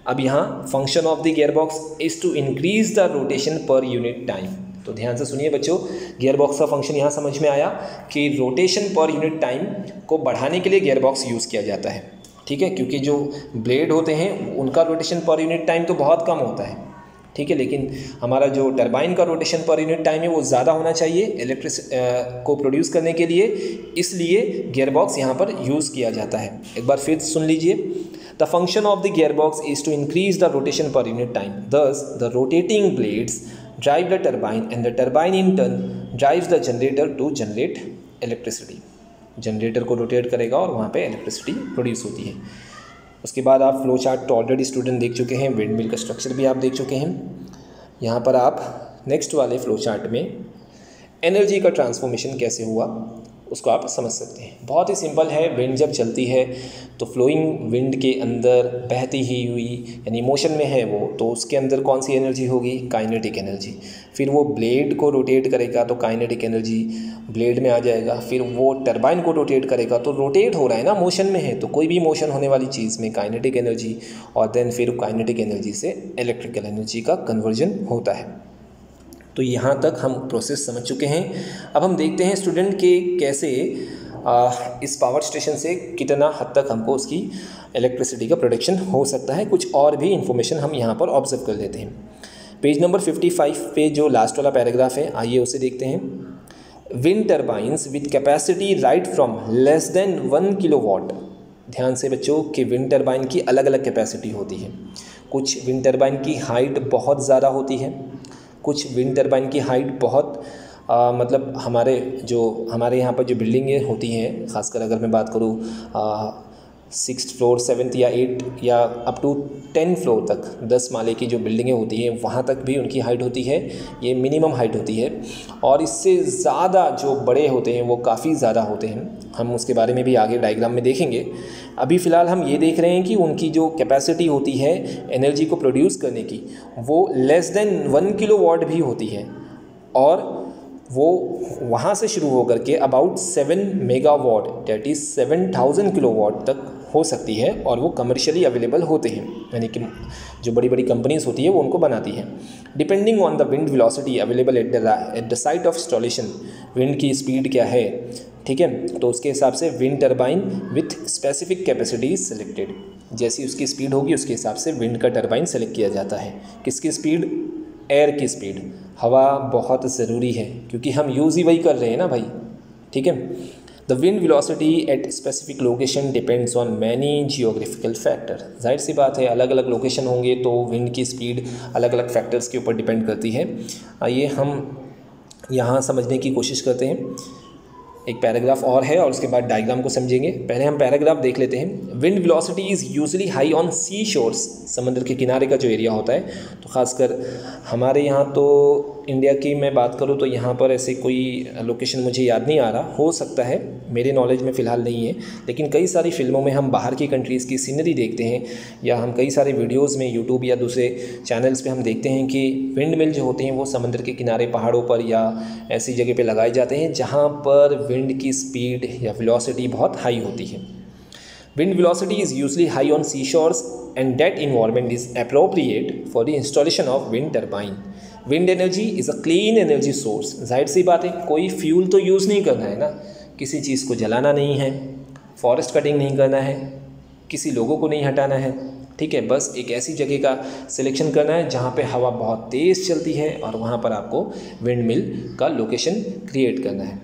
अब यहाँ function of the gear box is to increase the rotation per unit time. तो ध्यान से सुनिए बच्चों, गियर बॉक्स का फंक्शन यहाँ समझ में आया कि रोटेशन पर यूनिट टाइम को बढ़ाने के लिए गियर बॉक्स यूज़ किया जाता है। ठीक है, क्योंकि जो ब्लेड होते हैं उनका रोटेशन पर यूनिट टाइम तो बहुत कम होता है। ठीक है, लेकिन हमारा जो टरबाइन का रोटेशन पर यूनिट टाइम है वो ज़्यादा होना चाहिए इलेक्ट्रिसिटी को प्रोड्यूस करने के लिए, इसलिए गियर बॉक्स यहाँ पर यूज़ किया जाता है। एक बार फिर सुन लीजिए। The function of the gearbox is to increase the rotation per unit time. Thus, the rotating blades drive the turbine and the turbine in turn drives the generator to generate electricity. Generator को rotate करेगा और वहाँ पे electricity produce होती है। उसके बाद आप फ्लो चार्ट तो ऑलरेडी स्टूडेंट देख चुके हैं, विंड मिल का स्ट्रक्चर भी आप देख चुके हैं। यहाँ पर आप नेक्स्ट वाले फ्लो चार्ट में एनर्जी का ट्रांसफॉर्मेशन कैसे हुआ उसको आप समझ सकते हैं। बहुत ही सिंपल है। विंड जब चलती है तो फ्लोइंग विंड के अंदर बहती ही हुई यानी मोशन में है वो, तो उसके अंदर कौन सी एनर्जी होगी? Kinetic energy. फिर वो ब्लेड को रोटेट करेगा तो काइनेटिक एनर्जी ब्लेड में आ जाएगा। फिर वो टरबाइन को रोटेट करेगा तो रोटेट हो रहा है ना, मोशन में है, तो कोई भी मोशन होने वाली चीज़ में काइनेटिक एनर्जी, और देन फिर काइनेटिक एनर्जी से इलेक्ट्रिकल एनर्जी का कन्वर्जन होता है। तो यहाँ तक हम प्रोसेस समझ चुके हैं। अब हम देखते हैं स्टूडेंट के कैसे इस पावर स्टेशन से कितना हद तक हमको उसकी इलेक्ट्रिसिटी का प्रोडक्शन हो सकता है। कुछ और भी इंफॉर्मेशन हम यहाँ पर ऑब्जर्व कर लेते हैं। पेज नंबर 55 पे जो लास्ट वाला पैराग्राफ है, आइए उसे देखते हैं। Wind turbines with capacity right from less than 1 kilowatt. ध्यान से बच्चों कि विंड टरबाइन की अलग अलग कैपेसिटी होती है। कुछ विंड टरबाइन की हाइट बहुत ज़्यादा होती है, कुछ विंड टरबाइन की हाइट बहुत मतलब हमारे यहाँ पर जो बिल्डिंगें होती हैं, ख़ासकर अगर मैं बात करूँ 6th फ्लोर 7th या 8 या अप टू 10 फ्लोर तक 10 माले की जो बिल्डिंगें होती हैं वहाँ तक भी उनकी हाइट होती है। ये मिनिमम हाइट होती है। और इससे ज़्यादा जो बड़े होते हैं वो काफ़ी ज़्यादा होते हैं। हम उसके बारे में भी आगे डायग्राम में देखेंगे। अभी फ़िलहाल हम ये देख रहे हैं कि उनकी जो कैपेसिटी होती है एनर्जी को प्रोड्यूस करने की वो लेस देन 1 किलोवाट भी होती है, और वो वहाँ से शुरू होकर के about 7 megawatt that is 7000 kilowatt तक हो सकती है, और वो कमर्शियली अवेलेबल होते हैं, यानी कि जो बड़ी बड़ी कंपनीज होती है वो उनको बनाती हैं। Depending on the wind velocity available at the site of installation, wind की स्पीड क्या है, ठीक है, तो उसके हिसाब से wind turbine with specific capacity is selected. जैसी उसकी स्पीड होगी उसके हिसाब से विंड का टरबाइन सेलेक्ट किया जाता है। किसकी स्पीड? एयर की स्पीड। हवा बहुत ज़रूरी है क्योंकि हम यूज़ ही वही कर रहे हैं ना भाई, ठीक है। The wind velocity at specific location depends on many geographical factor. जाहिर सी बात है, अलग अलग लोकेशन होंगे तो विंड की स्पीड अलग अलग फैक्टर्स के ऊपर डिपेंड करती है। आइए हम यहाँ समझने की कोशिश करते हैं। एक पैराग्राफ और है और उसके बाद डायग्राम को समझेंगे। पहले हम पैराग्राफ देख लेते हैं। Wind velocity is usually high on sea shores, समुद्र के किनारे का जो एरिया होता है, तो ख़ासकर हमारे यहाँ तो इंडिया की मैं बात करूँ तो यहाँ पर ऐसे कोई लोकेशन मुझे याद नहीं आ रहा, हो सकता है मेरे नॉलेज में फ़िलहाल नहीं है, लेकिन कई सारी फिल्मों में हम बाहर की कंट्रीज़ की सीनरी देखते हैं, या हम कई सारे वीडियोज़ में यूट्यूब या दूसरे चैनल्स पे हम देखते हैं कि विंड मिल जो होते हैं वो समुद्र के किनारे, पहाड़ों पर या ऐसी जगह पे लगाए जाते हैं जहाँ पर विंड की स्पीड या वेलोसिटी बहुत हाई होती है। Wind velocity is usually high on sea shores and that environment is appropriate for the installation of wind turbine. Wind energy is a clean energy source. जाहिर सी बात है, कोई फ्यूल तो यूज़ नहीं करना है ना, किसी चीज़ को जलाना नहीं है, फॉरेस्ट कटिंग नहीं करना है, किसी लोगों को नहीं हटाना है, ठीक है। बस एक ऐसी जगह का सिलेक्शन करना है जहाँ पे हवा बहुत तेज़ चलती है और वहाँ पर आपको विंड मिल का लोकेशन क्रिएट करना है,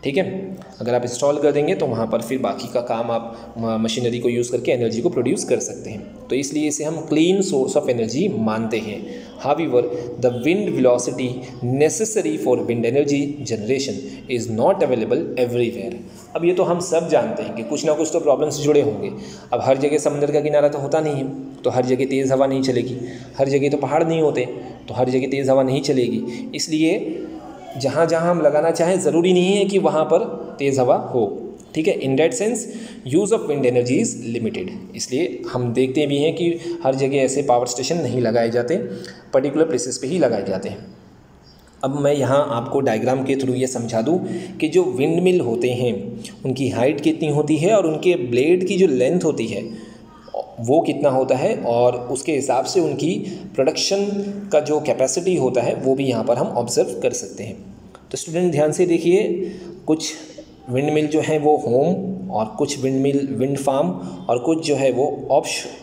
ठीक है। अगर आप इंस्टॉल कर देंगे तो वहाँ पर फिर बाकी का काम आप मशीनरी को यूज़ करके एनर्जी को प्रोड्यूस कर सकते हैं। तो इसलिए इसे हम क्लीन सोर्स ऑफ एनर्जी मानते हैं। However the wind velocity necessary for wind energy generation is not available everywhere. अब ये तो हम सब जानते हैं कि कुछ ना कुछ तो प्रॉब्लम्स जुड़े होंगे। अब हर जगह समुद्र का किनारा तो होता नहीं है, तो हर जगह तेज़ हवा नहीं चलेगी, हर जगह तो पहाड़ नहीं होते तो हर जगह तेज़ हवा नहीं चलेगी। इसलिए जहाँ जहाँ हम लगाना चाहें ज़रूरी नहीं है कि वहाँ पर तेज़ हवा हो, ठीक है। In that sense use of wind energy is limited. इसलिए हम देखते भी हैं कि हर जगह ऐसे पावर स्टेशन नहीं लगाए जाते, पर्टिकुलर प्लेसेस पे ही लगाए जाते हैं। अब मैं यहाँ आपको डायग्राम के थ्रू ये समझा दूँ कि जो विंड मिल होते हैं उनकी हाइट कितनी होती है और उनके ब्लेड की जो लेंथ होती है वो कितना होता है, और उसके हिसाब से उनकी प्रोडक्शन का जो कैपेसिटी होता है वो भी यहाँ पर हम ऑब्ज़र्व कर सकते हैं। तो स्टूडेंट ध्यान से देखिए, कुछ विंड मिल जो है वो होम, और कुछ विंड मिल विंड फार्म, और कुछ जो है वो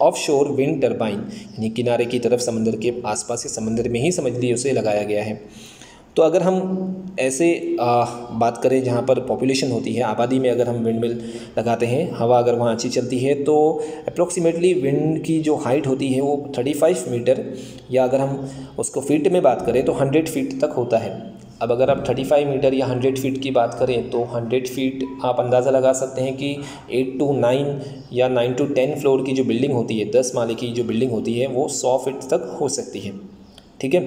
ऑफ शोर विंड टरबाइन, यानी किनारे की तरफ समंदर के आसपास या समंदर में ही समझ लिए उसे लगाया गया है। तो अगर हम ऐसे बात करें जहाँ पर पॉपुलेशन होती है, आबादी में अगर हम विंड मिल लगाते हैं, हवा अगर वहाँ अच्छी चलती है तो अप्रोक्सीमेटली विंड की जो हाइट होती है वो 35 मीटर, या अगर हम उसको फीट में बात करें तो 100 फीट तक होता है। अब अगर आप 35 मीटर या 100 फीट की बात करें तो 100 फीट आप अंदाज़ा लगा सकते हैं कि 8 to 9 या 9 to 10 फ्लोर की जो बिल्डिंग होती है, 10 माले की जो बिल्डिंग होती है वो 100 फीट तक हो सकती है, ठीक है।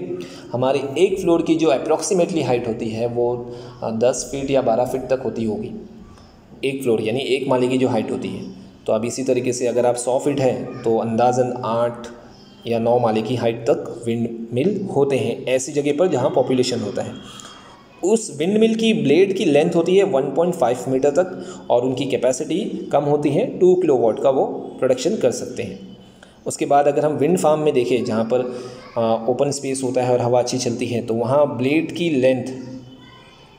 हमारे एक फ्लोर की जो अप्रॉक्सीमेटली हाइट होती है वो 10 फीट या 12 फीट तक होती होगी, एक फ्लोर यानी एक माले की जो हाइट होती है। तो अब इसी तरीके से अगर आप 100 फीट हैं तो अंदाज़न 8 या 9 माले की हाइट तक विंड मिल होते हैं ऐसी जगह पर जहाँ पॉपुलेशन होता है। उस विंड मिल की ब्लेड की लेंथ होती है 1.5 मीटर तक, और उनकी कैपेसिटी कम होती है, 2 किलोवाट का वो प्रोडक्शन कर सकते हैं। उसके बाद अगर हम विंड फार्म में देखें जहाँ पर ओपन स्पेस होता है और हवा अच्छी चलती है, तो वहाँ ब्लेड की लेंथ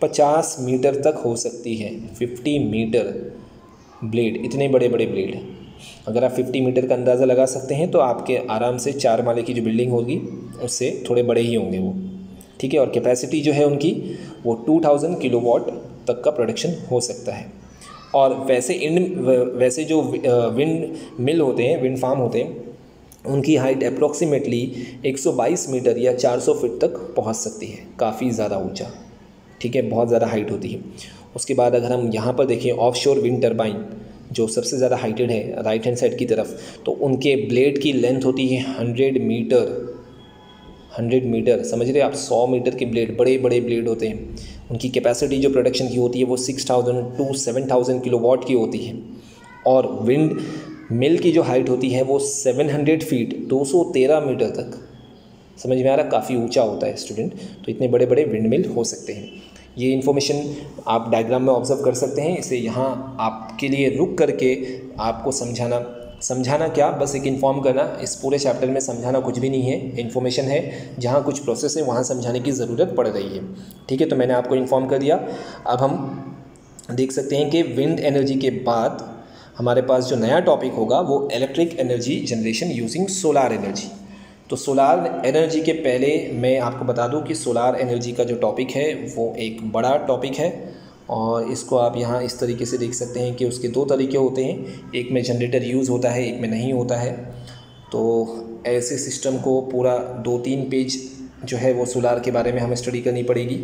50 मीटर तक हो सकती है। 50 मीटर ब्लेड, इतने बड़े बड़े ब्लेड। अगर आप 50 मीटर का अंदाज़ा लगा सकते हैं तो आपके आराम से 4 माले की जो बिल्डिंग होगी उससे थोड़े बड़े ही होंगे वो, ठीक है। और कैपेसिटी जो है उनकी वो 2000 किलोवाट तक का प्रोडक्शन हो सकता है। और वैसे जो विंड मिल होते हैं, विंड फार्म होते हैं, उनकी हाइट अप्रॉक्सीमेटली 122 मीटर या 400 फीट तक पहुंच सकती है, काफ़ी ज़्यादा ऊंचा, ठीक है, बहुत ज़्यादा हाइट होती है। उसके बाद अगर हम यहाँ पर देखें ऑफशोर विंड टरबाइन जो सबसे ज़्यादा हाइटेड है राइट हैंड साइड की तरफ, तो उनके ब्लेड की लेंथ होती है 100 मीटर। 100 मीटर समझ रहे आप, 100 मीटर के ब्लेड, बड़े बड़े ब्लेड होते हैं। उनकी कैपेसिटी जो प्रोडक्शन की होती है वो 6000 to 7000 किलोवाट की होती है। और विंड मिल की जो हाइट होती है वो 700 फीट 213 मीटर तक, समझ में आ रहा, काफ़ी ऊंचा होता है स्टूडेंट। तो इतने बड़े बड़े विंड मिल हो सकते हैं। ये इन्फॉर्मेशन आप डायग्राम में ऑब्जर्व कर सकते हैं। इसे यहाँ आपके लिए रुक करके आपको समझाना क्या, बस एक इन्फॉर्म करना। इस पूरे चैप्टर में समझाना कुछ भी नहीं है, इन्फॉर्मेशन है। जहाँ कुछ प्रोसेस है वहाँ समझाने की ज़रूरत पड़ रही है, ठीक है। तो मैंने आपको इन्फॉर्म कर दिया। अब हम देख सकते हैं कि विंड एनर्जी के बाद हमारे पास जो नया टॉपिक होगा वो electric energy generation using solar energy. तो सोलार एनर्जी के पहले मैं आपको बता दूं कि सोलार एनर्जी का जो टॉपिक है वो एक बड़ा टॉपिक है, और इसको आप यहाँ इस तरीके से देख सकते हैं कि उसके 2 तरीके होते हैं, एक में जनरेटर यूज़ होता है, एक में नहीं होता है। तो ऐसे सिस्टम को पूरा 2-3 पेज जो है वो सोलार के बारे में हमें स्टडी करनी पड़ेगी।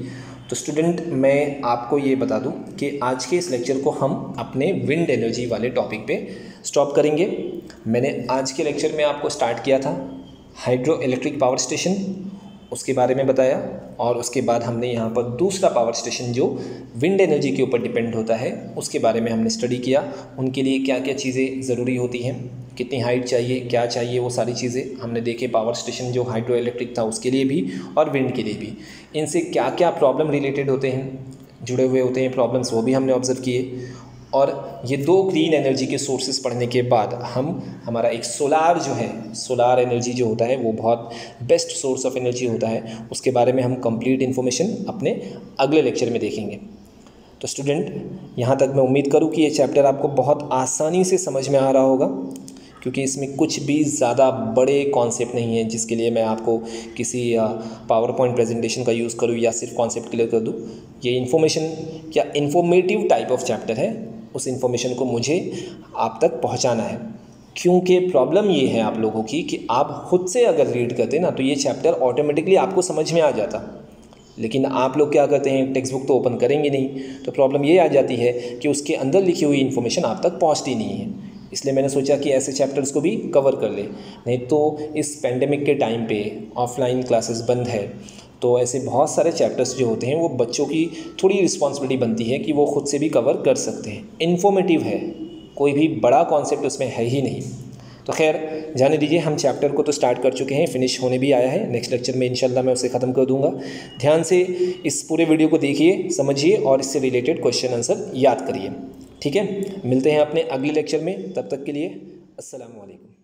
तो स्टूडेंट मैं आपको ये बता दूं कि आज के इस लेक्चर को हम अपने विंड एनर्जी वाले टॉपिक पे स्टॉप करेंगे। मैंने आज के लेक्चर में आपको स्टार्ट किया था हाइड्रो इलेक्ट्रिक पावर स्टेशन, उसके बारे में बताया, और उसके बाद हमने यहाँ पर दूसरा पावर स्टेशन जो विंड एनर्जी के ऊपर डिपेंड होता है उसके बारे में हमने स्टडी किया। उनके लिए क्या क्या चीज़ें ज़रूरी होती हैं, कितनी हाइट चाहिए, क्या चाहिए, वो सारी चीज़ें हमने देखे। पावर स्टेशन जो हाइड्रो इलेक्ट्रिक था उसके लिए भी और विंड के लिए भी, इनसे क्या क्या प्रॉब्लम रिलेटेड होते हैं, जुड़े हुए होते हैं प्रॉब्लम्स, वो भी हमने ऑब्जर्व किए। और ये 2 ग्रीन एनर्जी के सोर्सेज पढ़ने के बाद हमारा एक सोलार जो है, सोलार एनर्जी जो होता है वो बहुत बेस्ट सोर्स ऑफ एनर्जी होता है, उसके बारे में हम कंप्लीट इन्फॉर्मेशन अपने अगले लेक्चर में देखेंगे। तो स्टूडेंट यहाँ तक मैं उम्मीद करूँ कि ये चैप्टर आपको बहुत आसानी से समझ में आ रहा होगा, क्योंकि इसमें कुछ भी ज़्यादा बड़े कॉन्सेप्ट नहीं है जिसके लिए मैं आपको किसी पावर पॉइंट प्रेजेंटेशन का यूज़ करूँ या सिर्फ कॉन्सेप्ट क्लियर कर दूँ। ये इन्फॉर्मेशन या इन्फॉर्मेटिव टाइप ऑफ चैप्टर है, उस इन्फॉर्मेशन को मुझे आप तक पहुंचाना है। क्योंकि प्रॉब्लम ये है आप लोगों की कि आप खुद से अगर रीड करते ना तो ये चैप्टर ऑटोमेटिकली आपको समझ में आ जाता, लेकिन आप लोग क्या करते हैं, टेक्स्ट बुक तो ओपन करेंगे नहीं। तो प्रॉब्लम ये आ जाती है कि उसके अंदर लिखी हुई इन्फॉर्मेशन आप तक पहुँचती नहीं है। इसलिए मैंने सोचा कि ऐसे चैप्टर्स को भी कवर कर ले, नहीं तो इस पेंडेमिक के टाइम पे ऑफलाइन क्लासेस बंद है, तो ऐसे बहुत सारे चैप्टर्स जो होते हैं वो बच्चों की थोड़ी रिस्पॉन्सिबिलिटी बनती है कि वो खुद से भी कवर कर सकते हैं। इन्फॉर्मेटिव है, कोई भी बड़ा कॉन्सेप्ट उसमें है ही नहीं। तो खैर जाने दीजिए, हम चैप्टर को तो स्टार्ट कर चुके हैं, फिनिश होने भी आया है। नेक्स्ट लेक्चर में इंशाल्लाह मैं उसे ख़त्म कर दूंगा। ध्यान से इस पूरे वीडियो को देखिए, समझिए और इससे रिलेटेड क्वेश्चन आंसर याद करिए, ठीक है। मिलते हैं अपने अगले लेक्चर में, तब तक के लिए अस्सलाम वालेकुम।